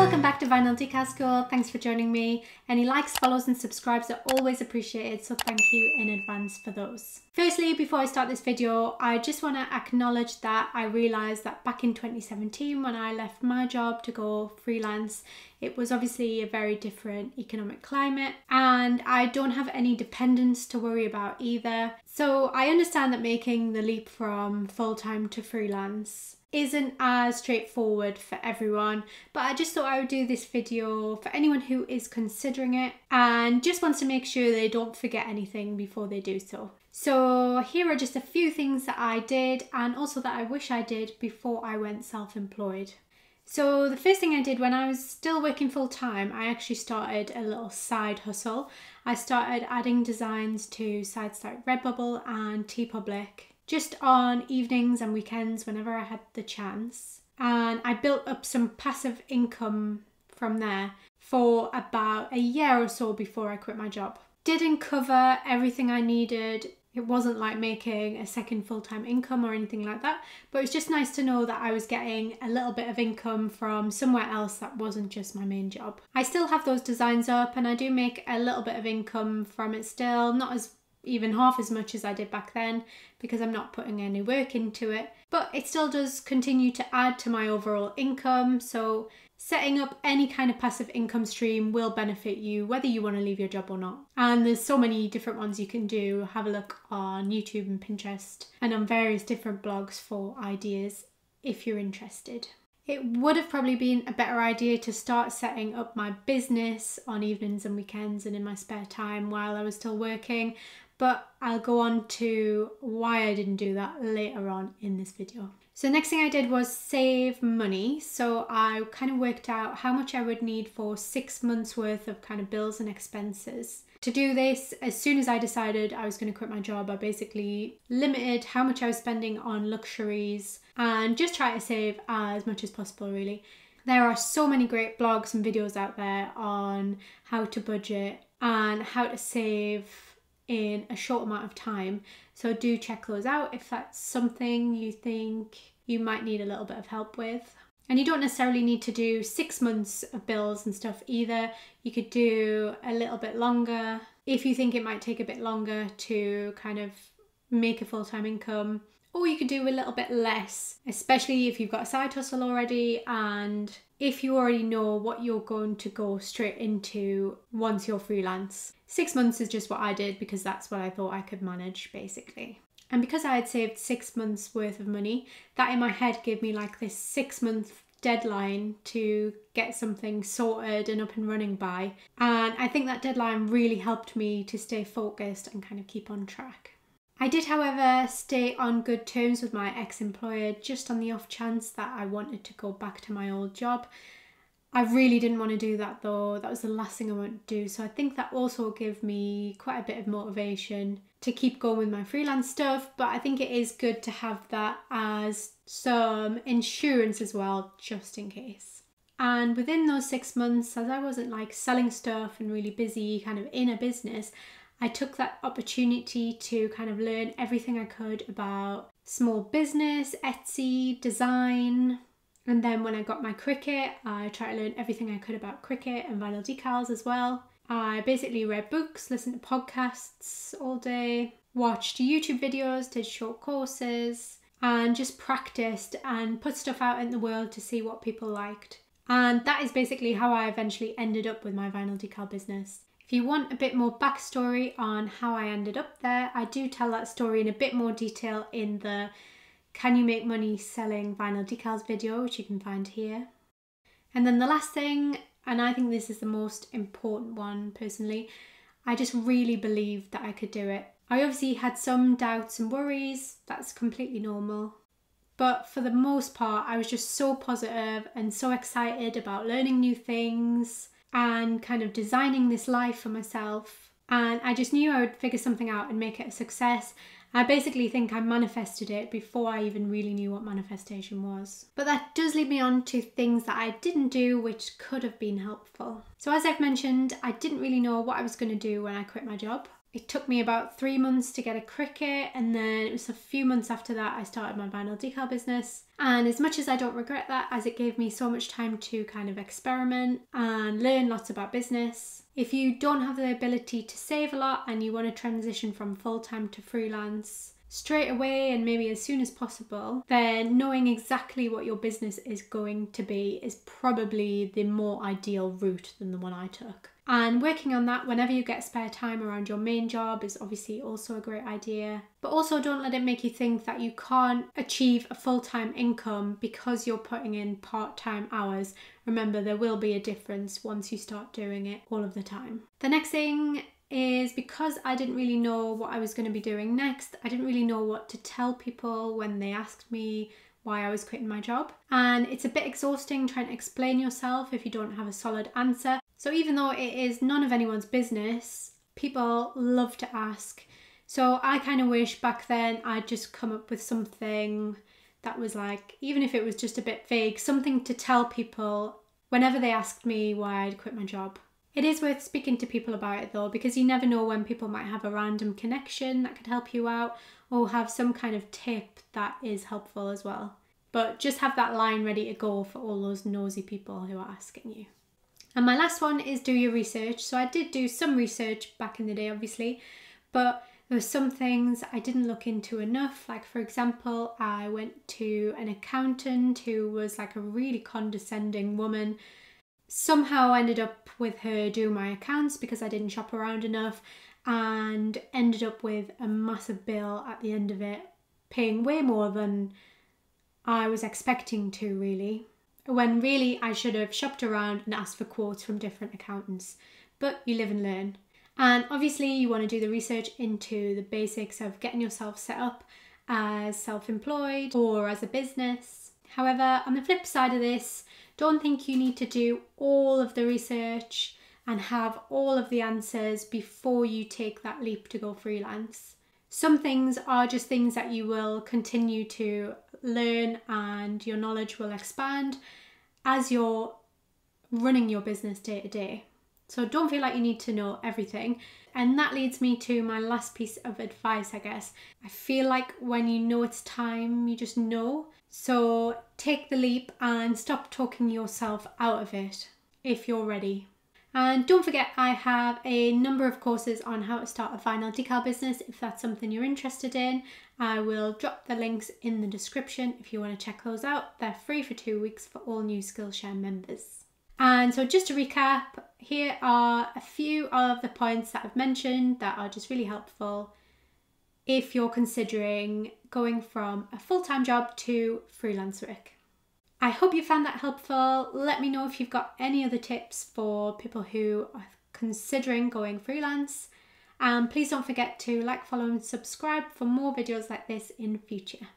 Welcome back to Vinyl Decal School. Thanks for joining me. Any likes, follows and subscribes are always appreciated, so thank you in advance for those. Firstly, before I start this video, I just want to acknowledge that I realised that back in 2017 when I left my job to go freelance, it was obviously a very different economic climate and I don't have any dependents to worry about either. So I understand that making the leap from full-time to freelance isn't as straightforward for everyone, but I just thought I would do this video for anyone who is considering it and just wants to make sure they don't forget anything before they do so. So here are just a few things that I did and also that I wish I did before I went self-employed. So the first thing I did when I was still working full-time, I actually started a little side hustle. I started adding designs to sites like Redbubble and TeePublic just on evenings and weekends whenever I had the chance. And I built up some passive income from there for about a year or so before I quit my job. Didn't cover everything I needed. It wasn't like making a second full-time income or anything like that, but it's just nice to know that I was getting a little bit of income from somewhere else that wasn't just my main job. I still have those designs up and I do make a little bit of income from it still, not as even half as much as I did back then because I'm not putting any work into it, but it still does continue to add to my overall income. So setting up any kind of passive income stream will benefit you whether you want to leave your job or not. And there's so many different ones you can do. Have a look on YouTube and Pinterest and on various different blogs for ideas if you're interested. It would have probably been a better idea to start setting up my business on evenings and weekends and in my spare time while I was still working, but I'll go on to why I didn't do that later on in this video. So the next thing I did was save money. So I kind of worked out how much I would need for 6 months worth of kind of bills and expenses. To do this, as soon as I decided I was going to quit my job, I basically limited how much I was spending on luxuries and just try to save as much as possible really. There are so many great blogs and videos out there on how to budget and how to save in a short amount of time, so do check those out if that's something you think you might need a little bit of help with. And you don't necessarily need to do 6 months of bills and stuff either. You could do a little bit longer if you think it might take a bit longer to kind of make a full-time income, or you could do a little bit less, especially if you've got a side hustle already and if you already know what you're going to go straight into once you're freelance. 6 months is just what I did because that's what I thought I could manage basically. And because I had saved 6 months worth of money, that in my head gave me like this 6-month deadline to get something sorted and up and running by. And I think that deadline really helped me to stay focused and kind of keep on track. I did, however, stay on good terms with my ex-employer just on the off chance that I wanted to go back to my old job. I really didn't want to do that though. That was the last thing I wanted to do. So I think that also gave me quite a bit of motivation to keep going with my freelance stuff. But I think it is good to have that as some insurance as well, just in case. And within those 6 months, as I wasn't like selling stuff and really busy kind of in a business, I took that opportunity to kind of learn everything I could about small business, Etsy, design. And then when I got my Cricut, I tried to learn everything I could about Cricut and vinyl decals as well. I basically read books, listened to podcasts all day, watched YouTube videos, did short courses, and just practiced and put stuff out in the world to see what people liked. And that is basically how I eventually ended up with my vinyl decal business. If you want a bit more backstory on how I ended up there, I do tell that story in a bit more detail in the Can You Make Money Selling Vinyl Decals video, which you can find here. And then the last thing, and I think this is the most important one personally, I just really believed that I could do it. I obviously had some doubts and worries, that's completely normal. But for the most part, I was just so positive and so excited about learning new things and kind of designing this life for myself. And I just knew I would figure something out and make it a success. I basically think I manifested it before I even really knew what manifestation was. But that does lead me on to things that I didn't do which could have been helpful. So as I've mentioned, I didn't really know what I was going to do when I quit my job. It took me about 3 months to get a Cricut, and then it was a few months after that I started my vinyl decal business. And as much as I don't regret that, as it gave me so much time to kind of experiment and learn lots about business. If you don't have the ability to save a lot and you want to transition from full-time to freelance straight away and maybe as soon as possible, then knowing exactly what your business is going to be is probably the more ideal route than the one I took. And working on that whenever you get spare time around your main job is obviously also a great idea. But also don't let it make you think that you can't achieve a full-time income because you're putting in part-time hours. Remember, there will be a difference once you start doing it all of the time. The next thing is, because I didn't really know what I was going to be doing next, I didn't really know what to tell people when they asked me why I was quitting my job. And it's a bit exhausting trying to explain yourself if you don't have a solid answer. So even though it is none of anyone's business, people love to ask. So I kind of wish back then I'd just come up with something that was like, even if it was just a bit vague, something to tell people whenever they asked me why I'd quit my job. It is worth speaking to people about it though, because you never know when people might have a random connection that could help you out or have some kind of tip that is helpful as well. But just have that line ready to go for all those nosy people who are asking you. And my last one is do your research. So I did do some research back in the day, obviously, but there were some things I didn't look into enough. Like, for example, I went to an accountant who was like a really condescending woman. Somehow I ended up with her doing my accounts because I didn't shop around enough, and ended up with a massive bill at the end of it, paying way more than I was expecting to, really. When really I should have shopped around and asked for quotes from different accountants. But you live and learn. And obviously you want to do the research into the basics of getting yourself set up as self-employed or as a business. However, on the flip side of this, don't think you need to do all of the research and have all of the answers before you take that leap to go freelance. Some things are just things that you will continue to learn and your knowledge will expand as you're running your business day to day. So don't feel like you need to know everything. And that leads me to my last piece of advice, I guess. I feel like when you know it's time, you just know. So take the leap and stop talking yourself out of it if you're ready. And don't forget, I have a number of courses on how to start a vinyl decal business if that's something you're interested in. I will drop the links in the description if you want to check those out. They're free for 2 weeks for all new Skillshare members. And so just to recap, here are a few of the points that I've mentioned that are just really helpful if you're considering going from a full-time job to freelance work. I hope you found that helpful. Let me know if you've got any other tips for people who are considering going freelance. And please don't forget to like, follow and subscribe for more videos like this in future.